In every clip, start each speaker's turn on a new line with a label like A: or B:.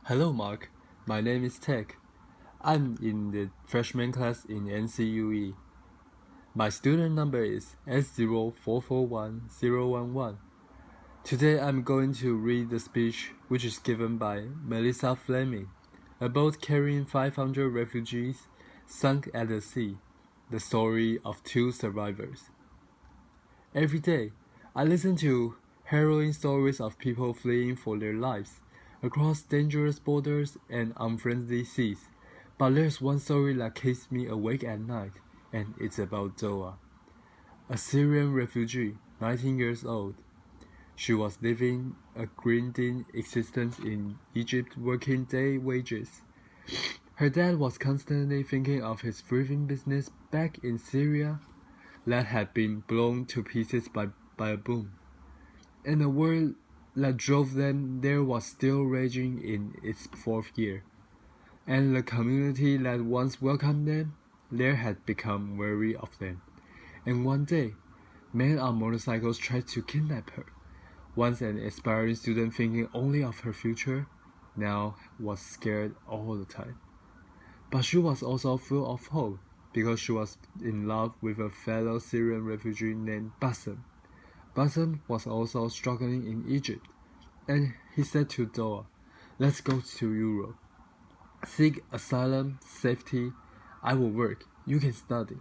A: Hello, Mark. My name is Tech. I'm in the freshman class in NCUE. My student number is S04410111. Today I'm going to read the speech which is given by Melissa Fleming about carrying 500 refugees sunk at the sea, the story of two survivors. Every day, I listen to harrowing stories of people fleeing for their lives across dangerous borders and unfriendly seas. But there's one story that keeps me awake at night, and it's about Doa, a Syrian refugee, 19 years old. She was living a grinding existence in Egypt working day wages. Her dad was constantly thinking of his thriving business back in Syria that had been blown to pieces by a boom. And the war that drove them there was still raging in its fourth year. And the community that once welcomed them there had become weary of them. And one day, men on motorcycles tried to kidnap her. Once an aspiring student thinking only of her future, now was scared all the time. But she was also full of hope, because she was in love with a fellow Syrian refugee named Bassem. Bassem was also struggling in Egypt, and he said to Doa, "Let's go to Europe. Seek asylum, safety. I will work. You can study."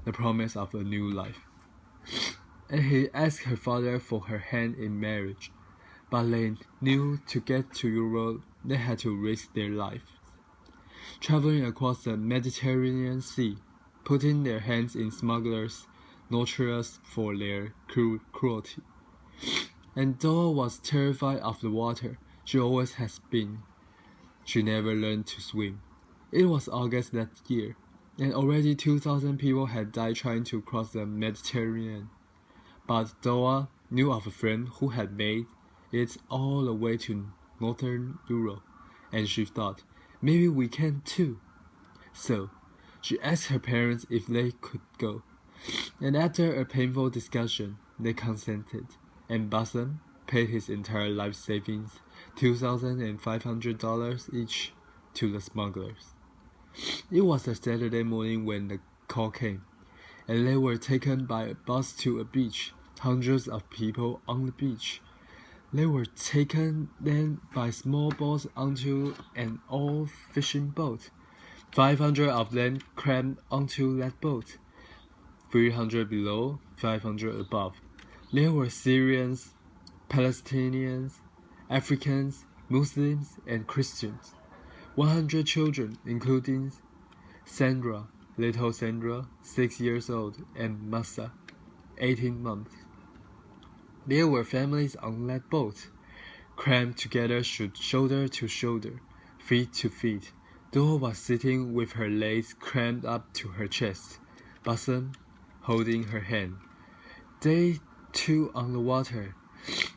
A: The promise of a new life. And he asked her father for her hand in marriage, but they knew to get to Europe they had to risk their lives. Traveling across the Mediterranean Sea, putting their hands in smugglers' notorious for their cruelty. And Doa was terrified of the water. She always has been. She never learned to swim. It was August that year, and already 2,000 people had died trying to cross the Mediterranean. But Doa knew of a friend who had made it all the way to northern Europe, and she thought, maybe we can too. So, she asked her parents if they could go, and after a painful discussion, they consented, and Bassem paid his entire life savings, $2,500 each, to the smugglers. It was a Saturday morning when the call came, and they were taken by a bus to a beach, hundreds of people on the beach. They were taken then by small boats onto an old fishing boat. 500 of them crammed onto that boat. 300 below, 500 above. There were Syrians, Palestinians, Africans, Muslims, and Christians. 100 children, including Sandra, little Sandra, 6 years old, and Massa, 18 months. There were families on that boat, crammed together shoulder to shoulder, feet to feet. Doa was sitting with her legs crammed up to her chest, Bassem holding her hand. They too on the water.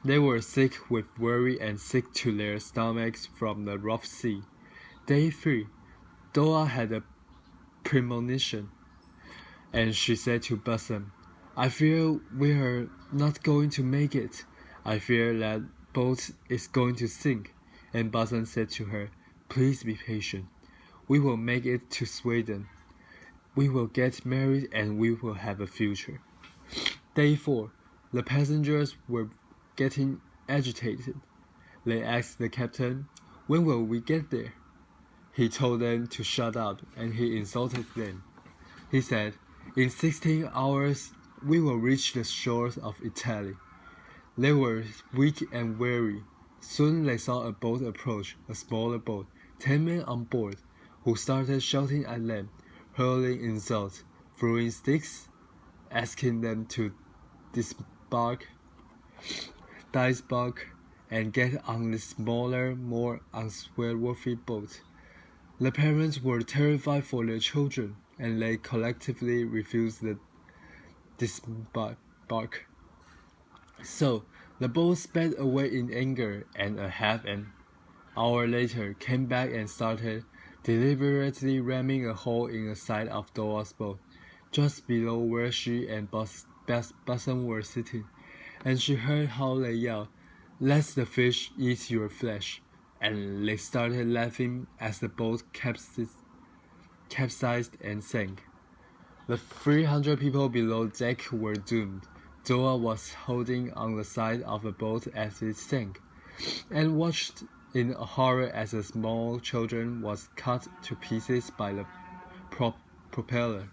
A: They were sick with worry and sick to their stomachs from the rough sea. Day 3, Doa had a premonition, and she said to Bassem, "I fear we are not going to make it. I fear that boat is going to sink." And Bassem said to her, "Please be patient. We will make it to Sweden. We will get married and we will have a future." Day 4, the passengers were getting agitated. They asked the captain, "When will we get there?" He told them to shut up, and he insulted them. He said, "In 16 hours we will reach the shores of Italy." They were weak and weary. Soon they saw a boat approach, a smaller boat, 10 men on board, who started shouting at them, hurling insults, throwing sticks, asking them to disembark, and get on the smaller, more unseaworthy boat. The parents were terrified for their children, and they collectively refused the disembark. So, the boat sped away in anger, and a half an hour later came back and started deliberately ramming a hole in the side of Doa's boat, just below where she and Bassem were sitting, and she heard how they yelled, "Let the fish eat your flesh." and they started laughing as the boat capsized and sank. The 300 people below deck were doomed. Doa was holding on the side of the boat as it sank, and watched in horror as a small children was cut to pieces by the propeller.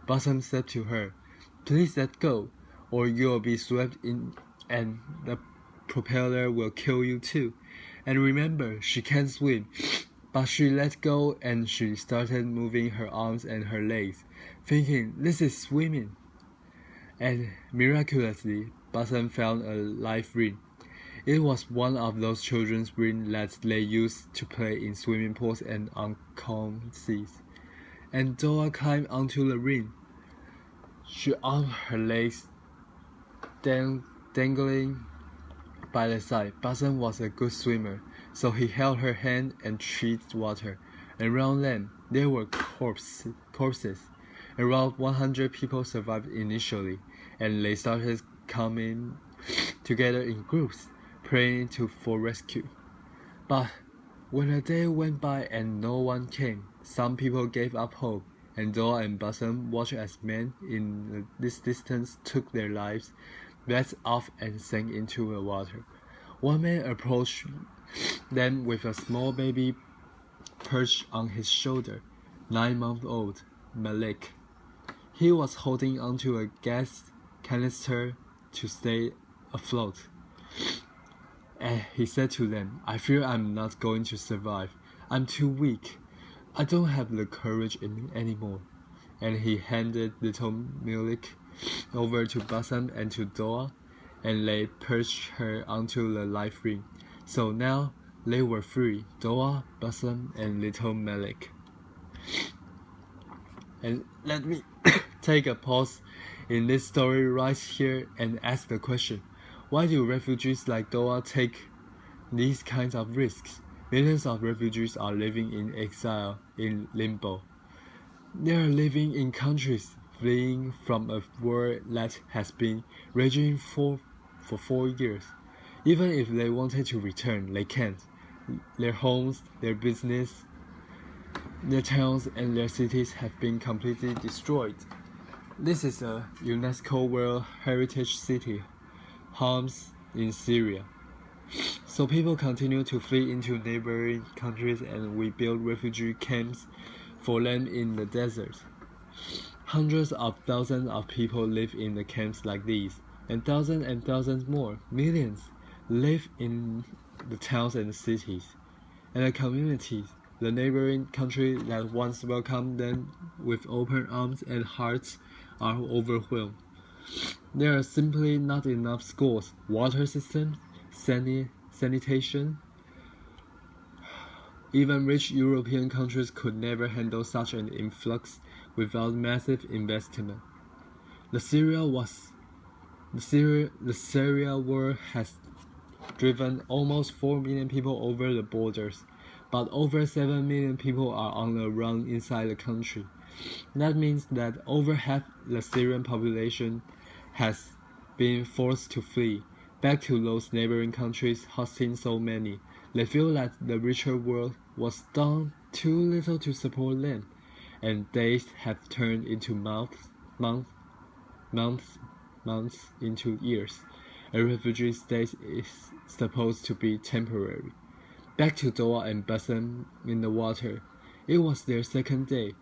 A: Bosom said to her, "Please let go, or you'll be swept in and the propeller will kill you too. And remember, she can't swim." But she let go and she started moving her arms and her legs, thinking, "This is swimming." And miraculously, Bosom found a life ring. It was one of those children's rings that they used to play in swimming pools and on calm seas. And Doa climbed onto the ring. She armed her legs, dangling by the side. Bosom was a good swimmer, so he held her hand and treated water. And around them, there were corpses. Around 100 people survived initially, and they started coming together in groups, praying for rescue. But when a day went by and no one came, some people gave up hope, and Doa and Bosom watched as men in this distance took their lives, bled off and sank into the water. One man approached them with a small baby perched on his shoulder, 9-month-old Malik. He was holding onto a gas canister to stay afloat. And he said to them, "I fear I'm not going to survive. I'm too weak. I don't have the courage anymore." And he handed little Malik over to Bosom and to Doa, and they perched her onto the life ring. So now they were free, Doa, Bosom, and little Malik. And let me take a pause in this story right here and ask the question, why do refugees like Doa take these kinds of risks? Millions of refugees are living in exile in limbo. They are living in countries fleeing from a war that has been raging for 4 years. Even if they wanted to return, they can't. Their homes, their business, their towns and their cities have been completely destroyed. This is a UNESCO World Heritage City, Homs in Syria. So people continue to flee into neighboring countries, and we build refugee camps for them in the desert. Hundreds of thousands of people live in the camps like these, and thousands more, millions, live in the towns and the cities. And the communities, the neighboring countries that once welcomed them with open arms and hearts, are overwhelmed. There are simply not enough schools, water systems, sanitation. Even rich European countries could never handle such an influx without massive investment. The Syria war has driven almost 4 million people over the borders, but over 7 million people are on the run inside the country. That means that over half the Syrian population has been forced to flee back to those neighboring countries hosting so many. They feel that the richer world was done too little to support them, and days have turned into months into years. A refugee state is supposed to be temporary. Back to Doa and Bosom in the water. It was their second day,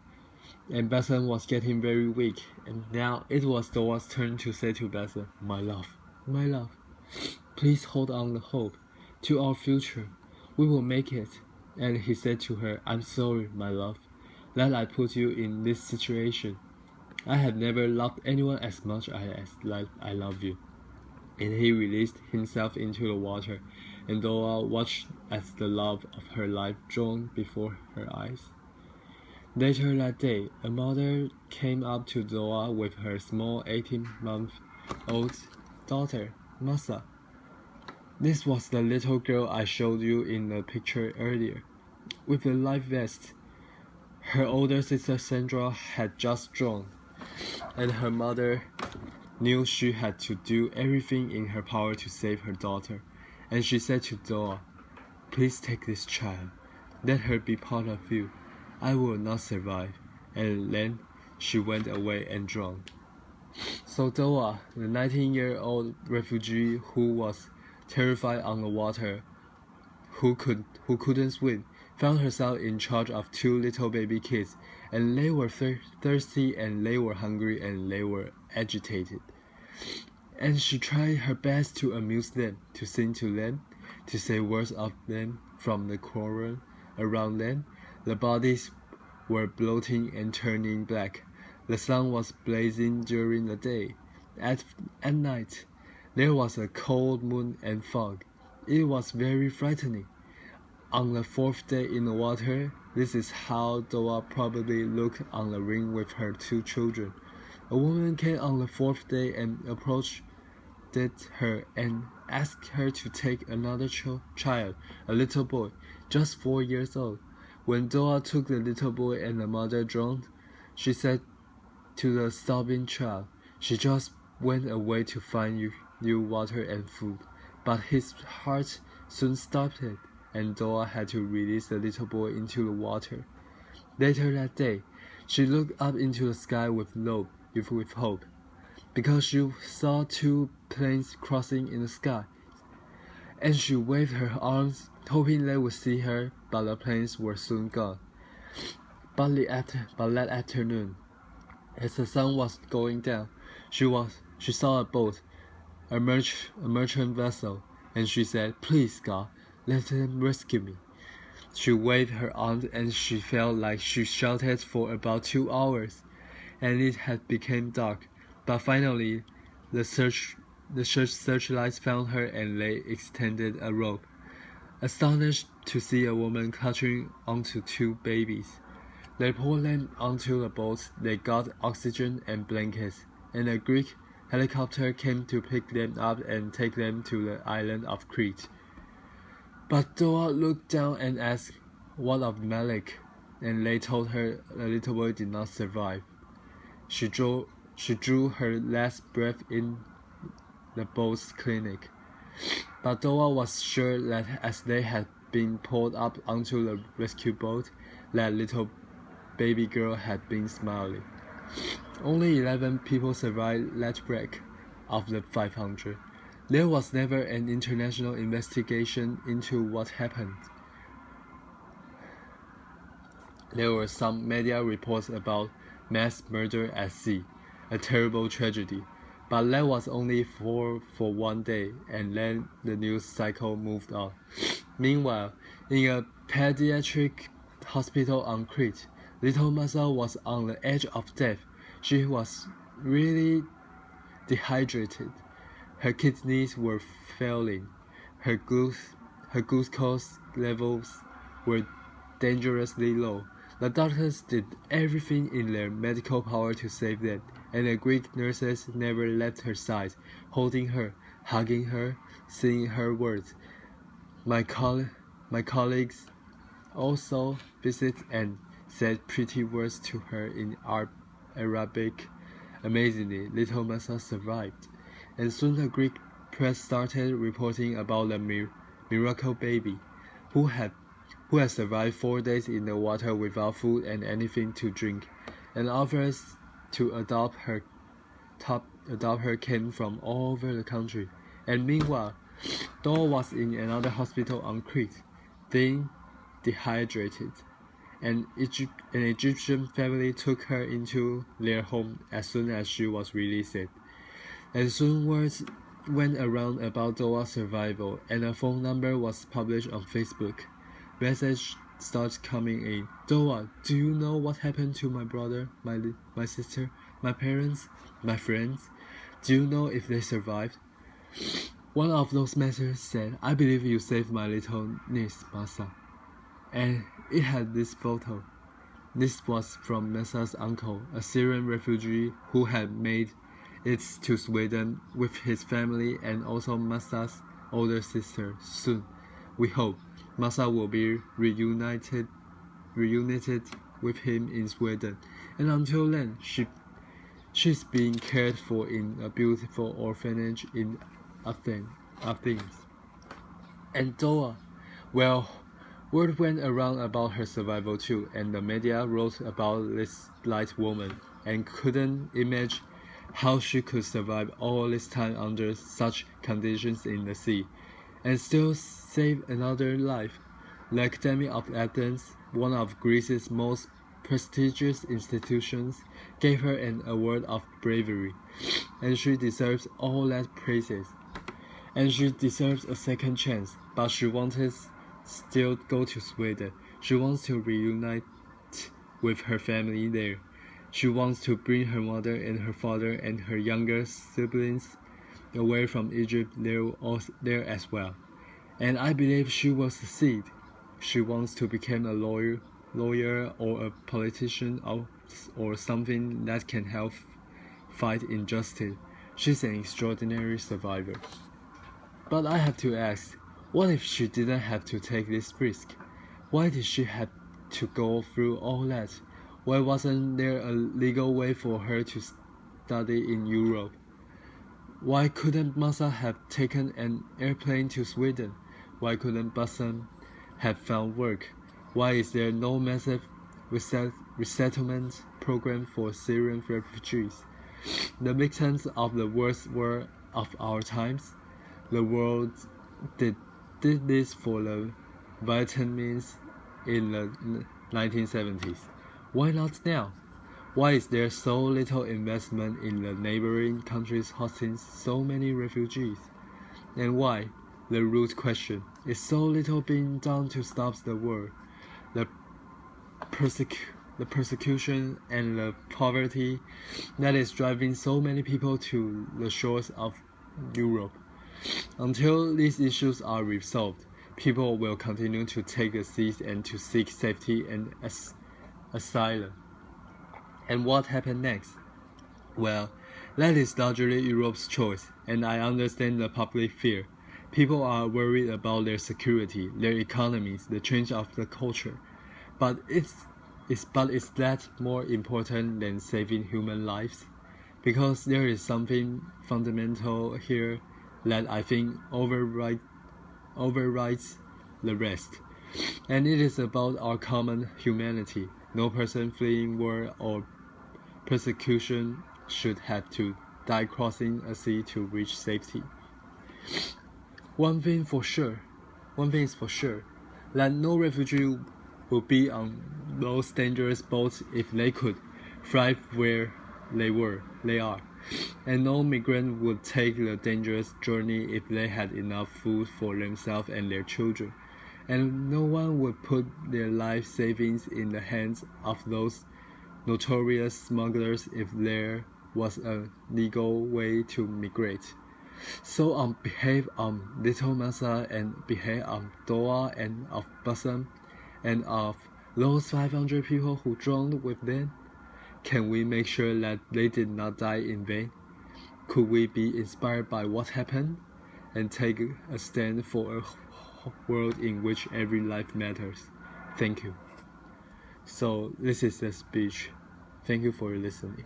A: and Bosom was getting very weak, and now it was Doa's turn to say to Bosom, my love, please hold on the hope to our future. We will make it." And he said to her, "I'm sorry, my love, that I put you in this situation. I have never loved anyone as much as I love you." And he released himself into the water, and Doa watched as the love of her life shone before her eyes. Later that day, a mother came up to Doa with her small 18-month-old daughter, Masa. This was the little girl I showed you in the picture earlier, with the life vest. Her older sister Sandra had just joined, and her mother knew she had to do everything in her power to save her daughter. And she said to Doa, Please take this child. Let her be part of you. I will not survive. And then she went away and drowned. So Doa, the 19-year-old refugee who was terrified on the water, who couldn't swim, found herself in charge of two little baby kids, and they were thirsty, and they were hungry, and they were agitated. And she tried her best to amuse them, to sing to them, to say words of them from the quarrel around them. The bodies were bloating and turning black. The sun was blazing during the day. At night, there was a cold moon and fog. It was very frightening. On the fourth day in the water, this is how Doa probably looked on the ring with her two children. A woman came on the fourth day and approached her and asked her to take another child, a little boy, just 4 years old. When Doa took the little boy and the mother drowned, she said to the sobbing child, "She just went away to find you water and food." But his heart soon stopped it, and Doa had to release the little boy into the water. Later that day, she looked up into the sky with hope, because she saw two planes crossing in the sky, and she waved her arms, hoping they would see her, but the planes were soon gone. But that afternoon, as the sun was going down, she saw a boat, a merchant vessel, and she said, "Please, God, let them rescue me." She waved her arms, and she felt like she shouted for about 2 hours, and it had become dark. But finally, the searchlights found her, and they extended a rope. Astonished to see a woman clutching onto two babies, they pulled them onto the boat. They got oxygen and blankets, and a Greek helicopter came to pick them up and take them to the island of Crete. But Doa looked down and asked, "What of Malik?" And they told her the little boy did not survive. She drew her last breath in the boat's clinic. But Doa was sure that as they had been pulled up onto the rescue boat, that little baby girl had been smiling. Only 11 people survived that wreck of the 500. There was never an international investigation into what happened. There were some media reports about mass murder at sea, a terrible tragedy, but that was only for 1 day, and then the news cycle moved on. Meanwhile, in a pediatric hospital on Crete, little Masa was on the edge of death. She was really dehydrated. Her kidneys were failing. Her glucose levels were dangerously low. The doctors did everything in their medical power to save them, and the Greek nurses never left her side, holding her, hugging her, saying her words. My colleagues also visited and said pretty words to her in Arabic. Amazingly, little Masa survived, and soon the Greek press started reporting about the miracle baby, who had survived 4 days in the water without food and anything to drink, and offers to adopt her came from all over the country. And meanwhile, Doa was in another hospital on Crete, thin, dehydrated. An Egyptian family took her into their home as soon as she was released. And soon words went around about Doa's survival, and a phone number was published on Facebook. Messages started coming in. "Doa, do you know what happened to my brother, my sister, my parents, my friends? Do you know if they survived?" One of those messages said, "I believe you saved my little niece, Masa." And it had this photo. This was from Masa's uncle, a Syrian refugee who had made it to Sweden with his family, and also Masa's older sister. Soon, we hope, Masa will be reunited with him in Sweden, and until then, she's being cared for in a beautiful orphanage in Athens. And Doa, Well, word went around about her survival too, and the media wrote about this light woman and couldn't imagine how she could survive all this time under such conditions in the sea, and still save another life. The Academy of Athens, one of Greece's most prestigious institutions, gave her an award of bravery, and she deserves all that praises. And she deserves a second chance, but she wanted still go to Sweden. She wants to reunite with her family there. She wants to bring her mother and her father and her younger siblings away from Egypt there as well. And I believe she will succeed. She wants to become a lawyer or a politician or something that can help fight injustice. She's an extraordinary survivor. But I have to ask, what if she didn't have to take this risk? Why did she have to go through all that? Why wasn't there a legal way for her to study in Europe? Why couldn't Masa have taken an airplane to Sweden? Why couldn't Bassam have found work? Why is there no massive resettlement program for Syrian refugees, the victims of the worst war of our times? The world did this for the Vietnamese in the 1970s. Why not now? Why is there so little investment in the neighboring countries hosting so many refugees? And why, the root question, is so little being done to stop the war, the persecution and the poverty that is driving so many people to the shores of Europe? Until these issues are resolved, people will continue to take the seas and to seek safety and asylum. And what happened next? Well, that is largely Europe's choice, and I understand the public fear. People are worried about their security, their economies, the change of the culture. But is that more important than saving human lives? Because there is something fundamental here that I think overrides the rest. And it is about our common humanity. No person fleeing war or persecution should have to die crossing a sea to reach safety. One thing is for sure, that no refugee would be on those dangerous boats if they could thrive where they are. And no migrant would take the dangerous journey if they had enough food for themselves and their children. And no one would put their life savings in the hands of those notorious smugglers if there was a legal way to migrate. So on behalf of Little Masa and behalf of Doa and of Bassam and of those 500 people who drowned with them, can we make sure that they did not die in vain? Could we be inspired by what happened and take a stand for a world in which every life matters? Thank you. So this is the speech. Thank you for listening.